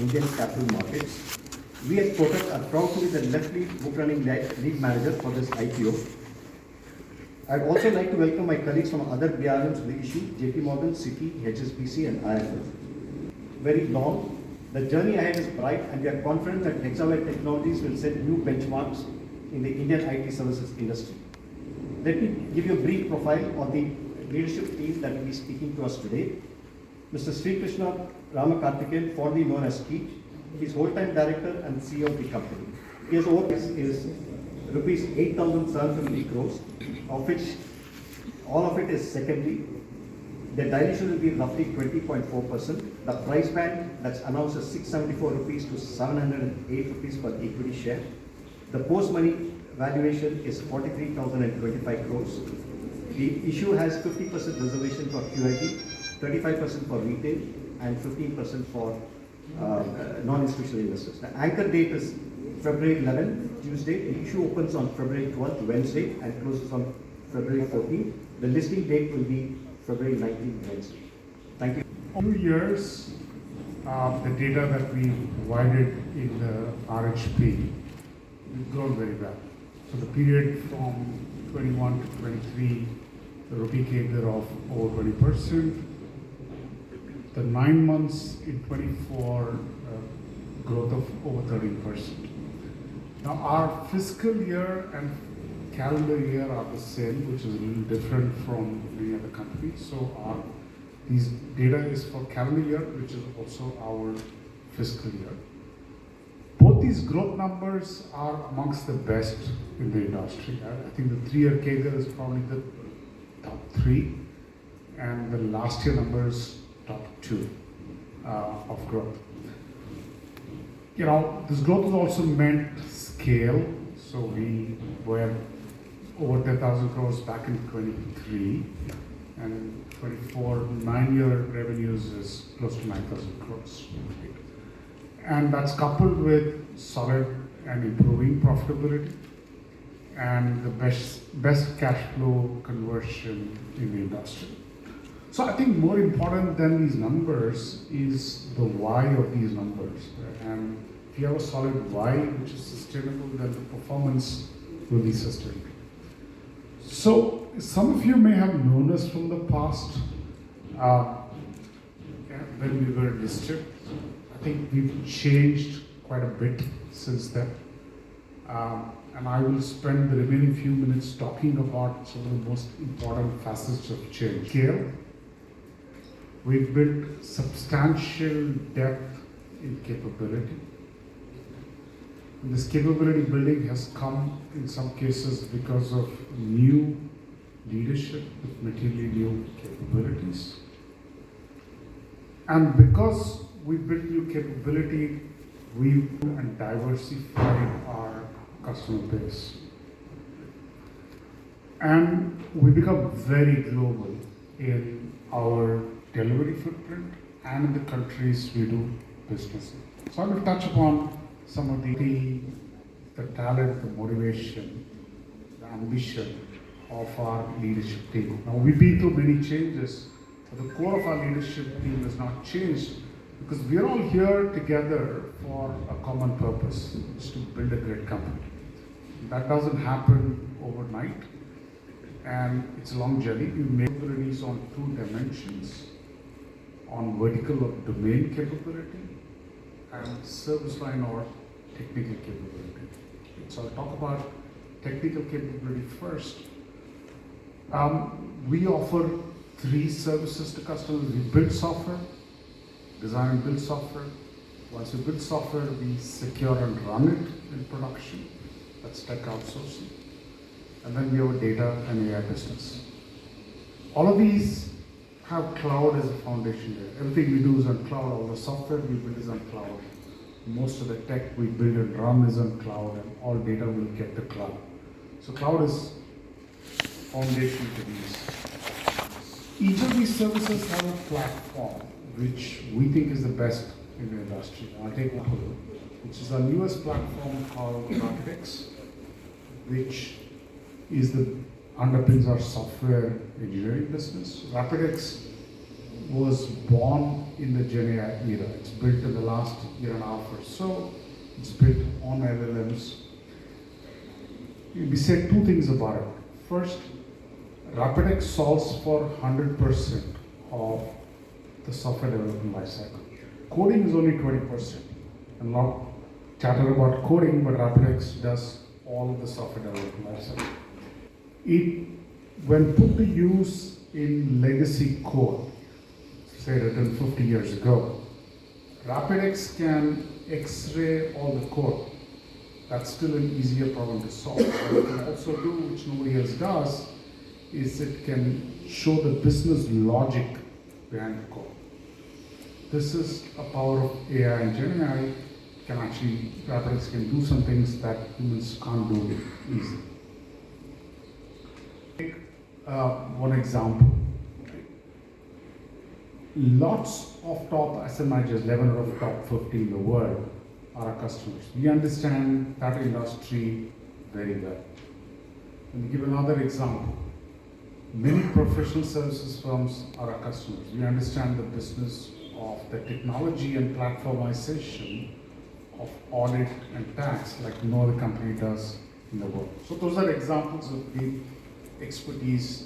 Indian capital markets. We at Kotak are proud to be the left lead book running lead manager for this IPO. I'd also like to welcome my colleagues from other BRMs to the issue, JP Morgan, Citi, HSBC and IIFL. Very long. The journey ahead is bright and we are confident that Hexaware Technologies will set new benchmarks in the Indian IT services industry. Let me give you a brief profile of the leadership team that will be speaking to us today. Mr. Sri Krishna Ramakarthikeyan, formerly known as Keech, he is whole-time director and CEO of the company. His work is rupees 8,750 crores, of which all of it is secondary. The dilution will be roughly 20.4%. The price band that's announced is 674 rupees to 708 rupees per equity share. The post-money valuation is 43,025 crores. The issue has 50% reservation for QIB, 35% for retail, and 15% for non-institutional investors. The anchor date is February 11th, Tuesday. The issue opens on February 12th, Wednesday, and closes on February 14th. The listing date will be February 19th, Wednesday. Thank you. 2 years, the data that we provided in the RHP, we've grown very well. So the period from 21 to 23, the rupee CAGR of over 20%. The 9 months in 24, growth of over 13%. Now our fiscal year and calendar year are the same, which is a little different from many other companies. So these data is for calendar year, which is also our fiscal year. Both these growth numbers are amongst the best in the industry. I think the 3-year CAGR is probably the top 3, and the last year numbers top 2 of growth. You know, this growth has also meant scale. So we were over 10,000 crores back in 23, and 24 9-year revenues is close to 9,000 crores. And that's coupled with solid and improving profitability and the best cash flow conversion in the industry. So I think more important than these numbers is the why of these numbers. And if you have a solid why which is sustainable, then the performance will be sustainable. So some of you may have known us from the past when we were listed. I think we've changed quite a bit since then. And I will spend the remaining few minutes talking about some of the most important facets of change. Scale. We've built substantial depth in capability. And this capability building has come in some cases because of new leadership with materially new capabilities. And because we built new capability, we and diversified our customer base. And we become very global in our delivery footprint and in the countries we do business in. So I will touch upon some of the talent, the motivation, the ambition of our leadership team. Now we've been through many changes, but the core of our leadership team has not changed because we're all here together for a common purpose, is to build a great company. That doesn't happen overnight, and it's a long journey. We make capabilities on 2 dimensions, on vertical or domain capability and service line or technical capability. So I'll talk about technical capability first. We offer 3 services to customers. We build software, design and build software. Once we build software, we secure and run it in production. That's tech outsourcing. And then we have a data and AI business. All of these have cloud as a foundation there. Everything we do is on cloud. All the software we build is on cloud. Most of the tech we build and run is on cloud, and all data will get to cloud. So cloud is foundation to these. Each of these services have a platform which we think is the best in the industry. I'll take one, which is our newest platform called Rapidx, which is underpins our software engineering business. Rapidx was born in the GenAI era. It's built in the last year and a half or so. It's built on LLMs. We said two things about it. First, RapidX solves for 100% of the software development lifecycle. Coding is only 20%. And a lot chatter about coding, but RapidX does all of the software development lifecycle. It, when put to use in legacy code, say written 50 years ago, RapidX can X-ray all the code. That's still an easier problem to solve. What it can also do, which nobody else does, is it can show the business logic behind the code. This is a power of AI and GenAI. RapidX can do some things that humans can't do easily. Take one example. Lots of top asset managers, 11 out of top 50 in the world, are our customers. We understand that industry very well. Let me give another example. Many professional services firms are our customers. We understand the business of the technology and platformization of audit and tax like no other company does in the world. So those are examples of deep expertise